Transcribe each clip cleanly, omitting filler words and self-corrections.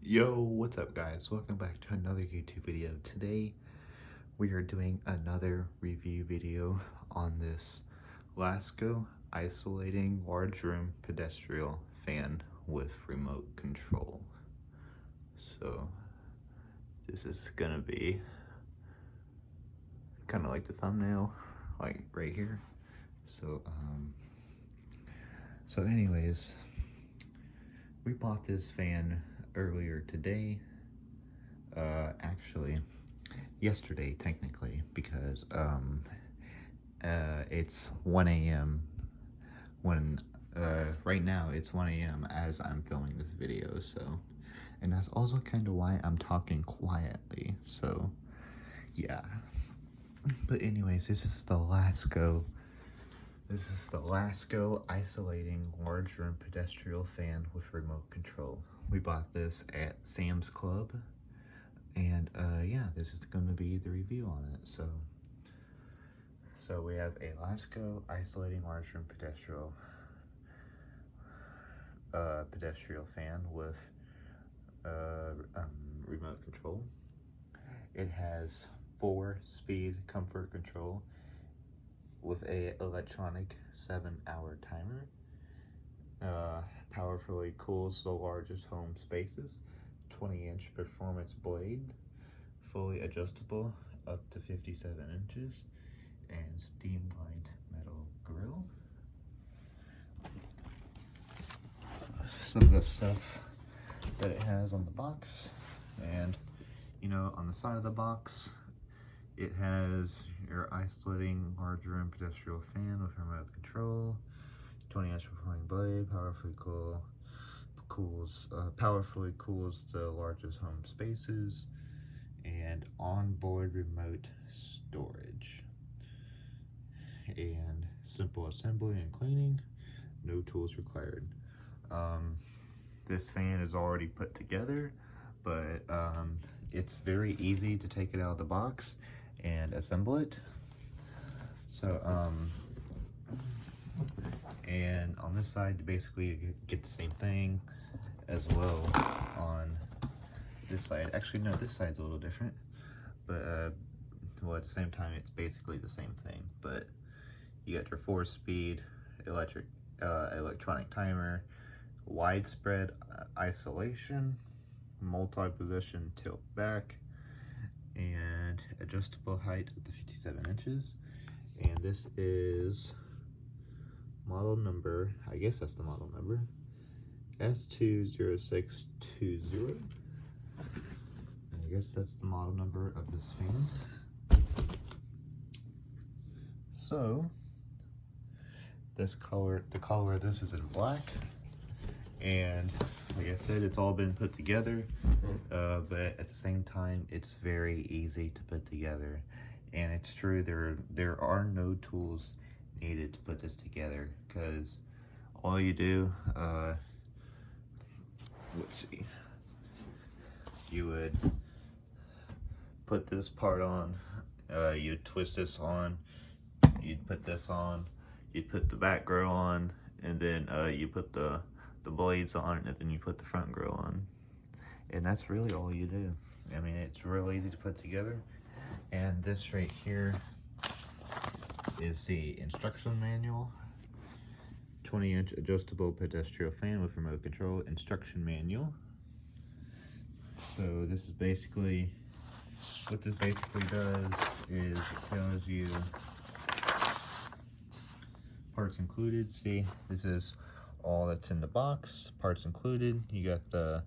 Yo, what's up guys? Welcome back to another YouTube video. Today we are doing another review video on this Lasko Oscillating large room pedestal fan with remote control. So this is gonna be kind of like the thumbnail, like right here. So anyways, we bought this fan earlier today. Actually, yesterday technically, because it's 1 a.m. when right now it's 1 a.m. as I'm filming this video. So, and that's also kind of why I'm talking quietly. So, yeah. But anyways, this is the Lasko Oscillating large room pedestal fan with remote control. We bought this at Sam's Club, and yeah, this is going to be the review on it. So we have a Lasko Oscillating large room pedestal fan with remote control. It has 4-speed comfort control with a electronic 7-hour timer. Powerfully cools the largest home spaces. 20-inch performance blade, fully adjustable up to 57 inches, and steam-lined metal grill. Some of the stuff that it has on the box, and you know, on the side of the box it has your Oscillating large room pedestal fan with remote control, 20-inch performing blade, powerfully cools the largest home spaces, and onboard remote storage, and simple assembly and cleaning, no tools required. This fan is already put together, but it's very easy to take it out of the box and assemble it. So and on this side you basically get the same thing as well on this side. Actually no, this side's a little different, but well, at the same time it's basically the same thing. But you got your 4-speed electronic timer, widespread isolation, multi-position tilt back, and adjustable height up to 57 inches. And this is model number, I guess that's the model number, S20620. I guess that's the model number of this fan. So this color, the color of this is in black, and like I said, it's all been put together, but at the same time it's very easy to put together. And it's true, there are no tools needed to put this together, because all you do, let's see, you would put this part on, you'd twist this on, you'd put this on, you'd put the back grill on, and then you put the blades on, and then you put the front grill on. And that's really all you do. I mean, it's real easy to put together. And this right here is the instruction manual. 20-inch adjustable pedestal fan with remote control instruction manual. So this is basically, what this basically does is it tells you parts included. See, this is all that's in the box. Parts included. You got the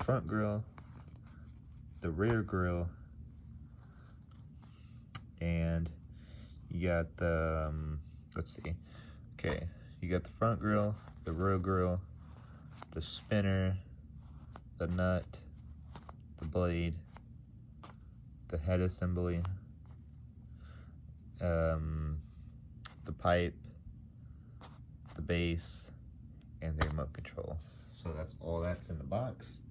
front grill, the rear grill, and you got the let's see, okay, you got the front grill, the rear grill, the spinner, the nut, the blade, the head assembly, the pipe, the base, and the remote control. So that's all that's in the box.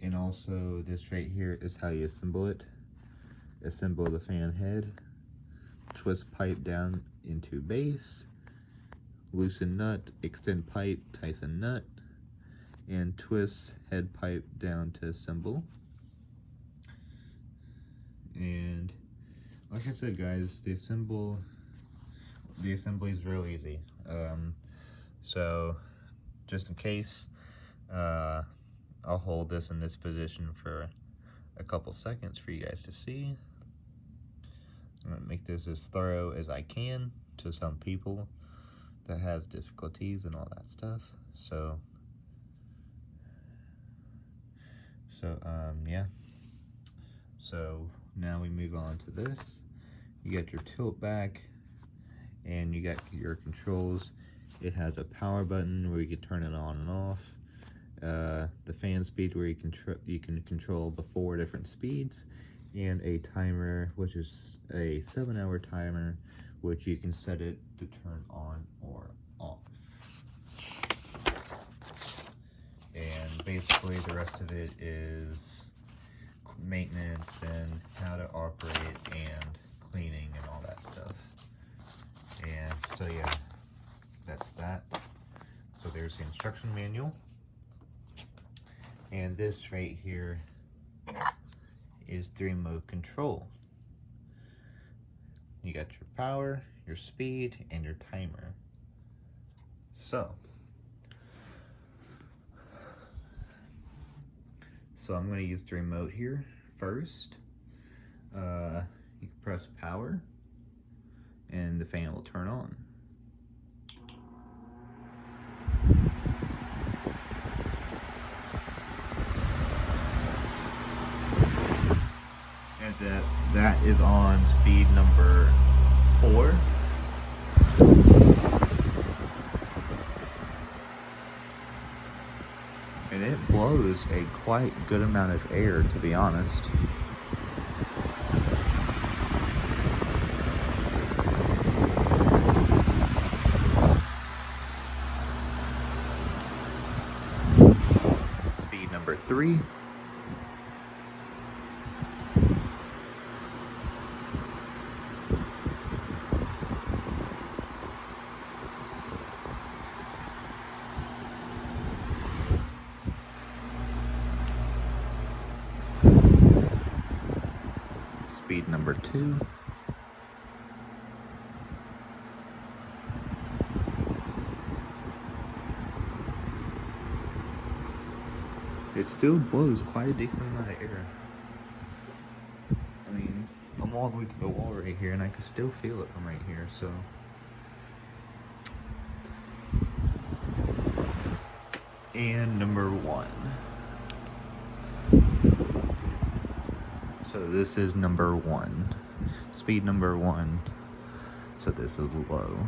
And also this right here is how you assemble it. Assemble the fan head, twist pipe down into base, loosen nut, extend pipe, tighten nut, and twist head pipe down to assemble. And like I said, guys, the assembly is real easy. So just in case, I'll hold this in this position for a couple seconds for you guys to see. I'm gonna make this as thorough as I can to some people that have difficulties and all that stuff. So yeah. So now we move on to this. You got your tilt back, and you got your controls. It has a power button where you can turn it on and off. The fan speed where you can control the 4 different speeds, and a timer, which is a 7-hour timer, which you can set it to turn on or off. And basically the rest of it is maintenance and how to operate and cleaning and all that stuff. And so yeah, that's that. So there's the instruction manual. And this right here is the remote control. You got your power, your speed, and your timer. So I'm going to use the remote here first. You can press power and the fan will turn on. And that is on speed number 4. And it blows a quite good amount of air, to be honest. Speed number 3. Speed number 2. It still blows quite a decent amount of air. I mean, I'm all the way to the wall right here, and I can still feel it from right here, so. And number 1. So this is number 1. Speed number 1. So this is low.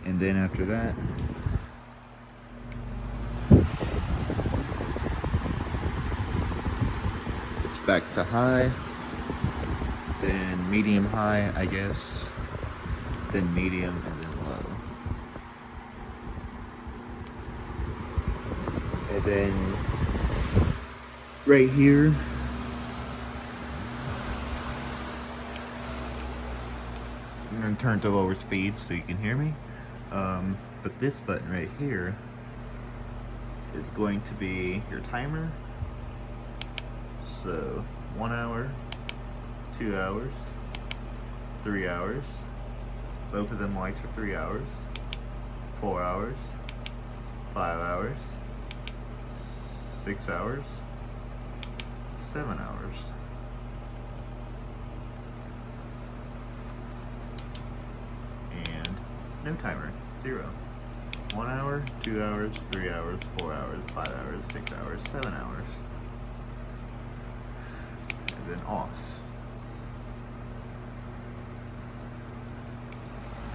And then after that, it's back to high, then medium high, I guess, then medium, and then low. And then right here, I'm going to turn to lower speed so you can hear me. But this button right here is going to be your timer. So 1 hour, 2 hours, 3 hours. Both of them lights are 3 hours, 4 hours, 5 hours, 6 hours, 7 hours. And no timer, 0. 1 hour, 2 hours, 3 hours, 4 hours, 5 hours, 6 hours, 7 hours. And then off.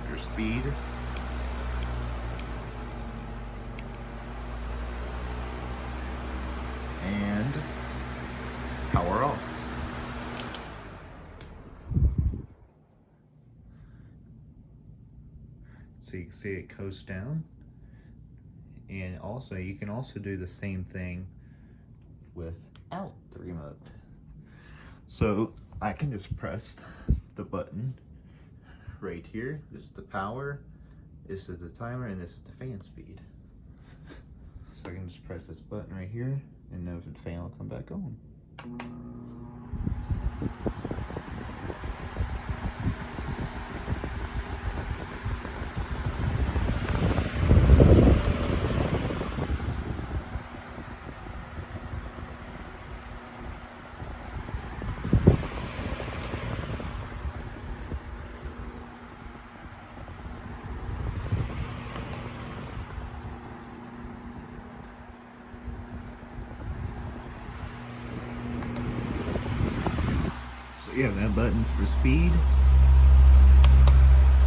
Your speed. And power off. So you can see it coast down, And also, you can also do the same thing without the remote. So I can just press the button right here. This is the power, this is the timer, and this is the fan speed. So I can just press this button right here, and then the fan will come back on. So yeah, that button's for speed.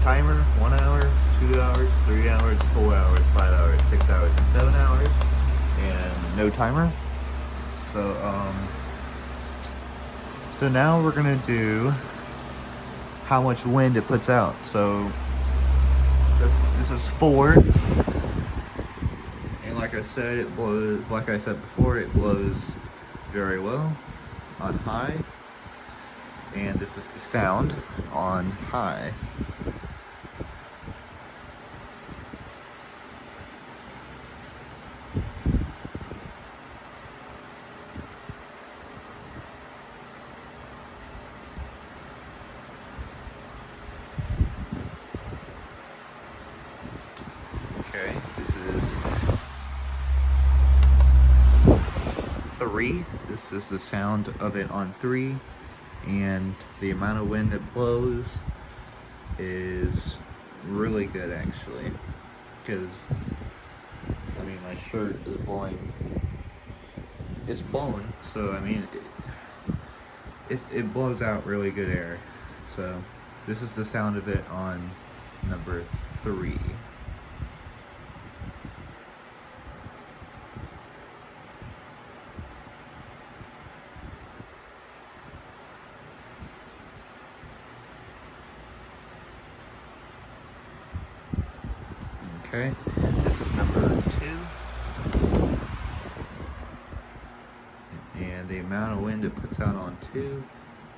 Timer, 1 hour, 2 hours, 3 hours, 4 hours, 5 hours, 6 hours, and 7 hours. And no timer. So now we're gonna do how much wind it puts out. So this is 4. And like I said, it blows, like I said before, it blows very well on high. And this is the sound on high. Okay, this is 3. This is the sound of it on 3. And the amount of wind it blows is really good, actually, because I mean my shirt is blowing. It's blowing, so I mean it blows out really good air. So this is the sound of it on number 3. Okay, this is number 2. And the amount of wind it puts out on 2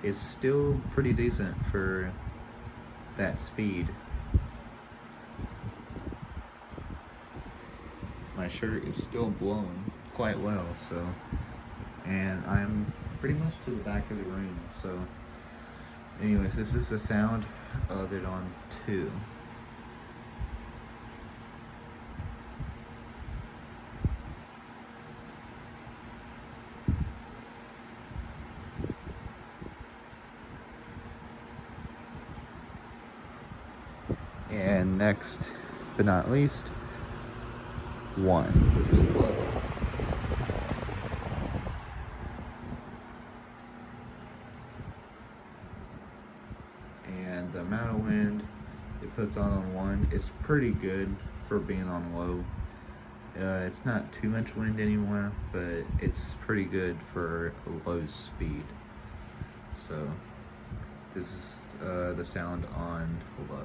is still pretty decent for that speed. My shirt is still blowing quite well, so, and I'm pretty much to the back of the room, so anyways, this is the sound of it on 2. And next but not least, 1, which is low. And the amount of wind it puts on 1 is pretty good for being on low. It's not too much wind anymore, but it's pretty good for a low speed. So this is the sound on low.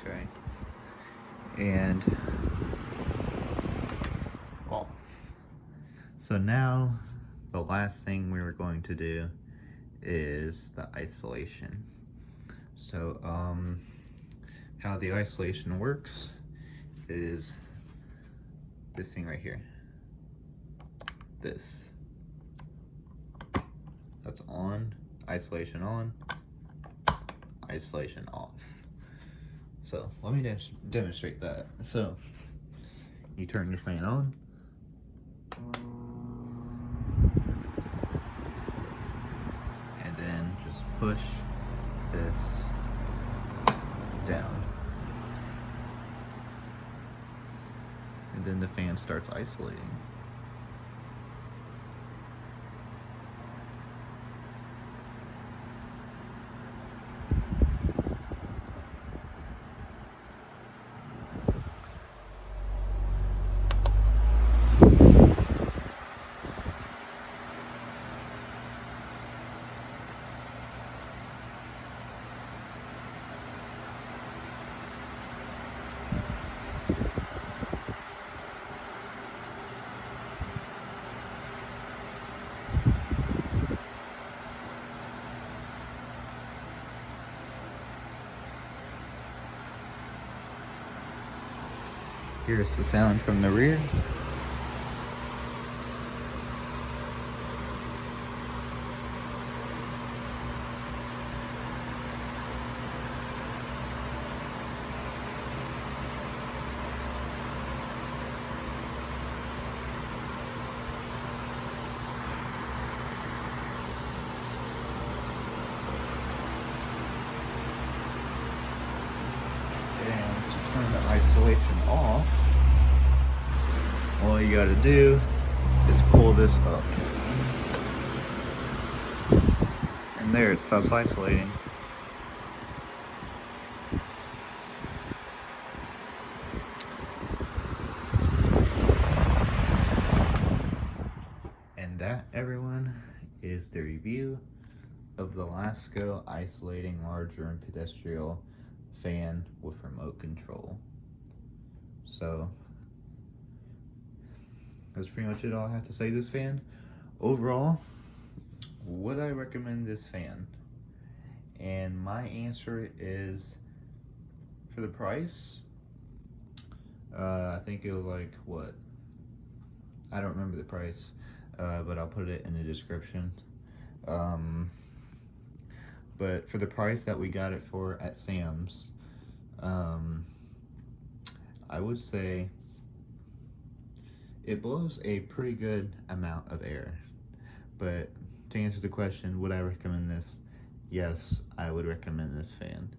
Okay, and off. So now the last thing we were going to do is the isolation. So how the isolation works is this thing right here. This. That's on, isolation on, isolation off. So let me demonstrate that. So you turn your fan on. And then just push this down. And then the fan starts isolating. Here's the sound from the rear. And to turn the isolation off, all you gotta do is pull this up. And there, it stops isolating. And that, everyone, is the review of the Lasko Oscillating Larger and Pedestal fan with remote control. So that's pretty much it all I have to say. This fan, overall, would I recommend this fan? And my answer is, for the price, I think it was like, what, I don't remember the price, but I'll put it in the description. But for the price that we got it for at Sam's, I would say it blows a pretty good amount of air. But to answer the question, would I recommend this? Yes, I would recommend this fan.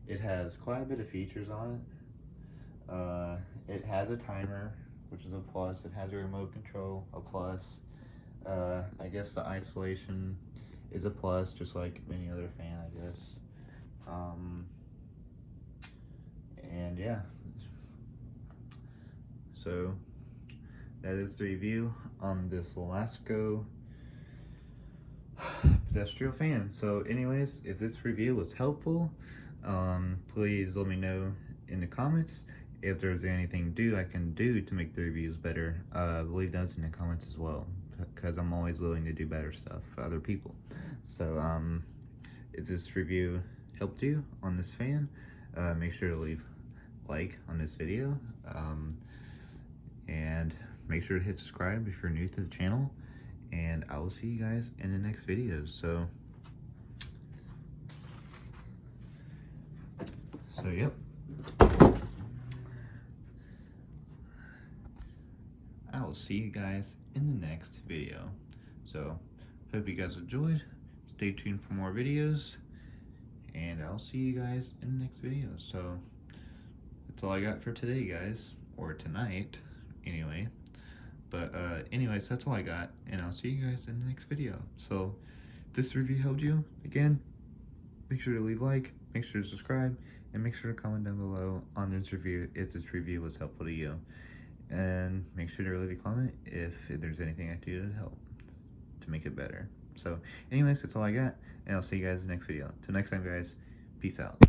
It has quite a bit of features on it. It has a timer, which is a plus. It has a remote control, a plus. I guess the isolation is a plus, just like any other fan, I guess. And yeah, so that is the review on this Lasko Pedestal fan. So anyways, if this review was helpful, please let me know in the comments if there's anything I can do to make the reviews better. Leave those in the comments as well, because I'm always willing to do better stuff for other people. So if this review helped you on this fan, make sure to leave a like on this video, and make sure to hit subscribe if you're new to the channel, and I will see you guys in the next video. So yep, I will see you guys in the next video. So hope you guys enjoyed. Stay tuned for more videos, and I'll see you guys in the next video. So that's all I got for today, guys, or tonight anyway. But anyways, that's all I got, and I'll see you guys in the next video. So if this review helped you, again, make sure to leave a like, make sure to subscribe, and make sure to comment down below on this review if this review was helpful to you. And make sure to leave a comment if there's anything I can do to help to make it better. So anyways, that's all I got, and I'll see you guys in the next video. Till next time, guys, peace out.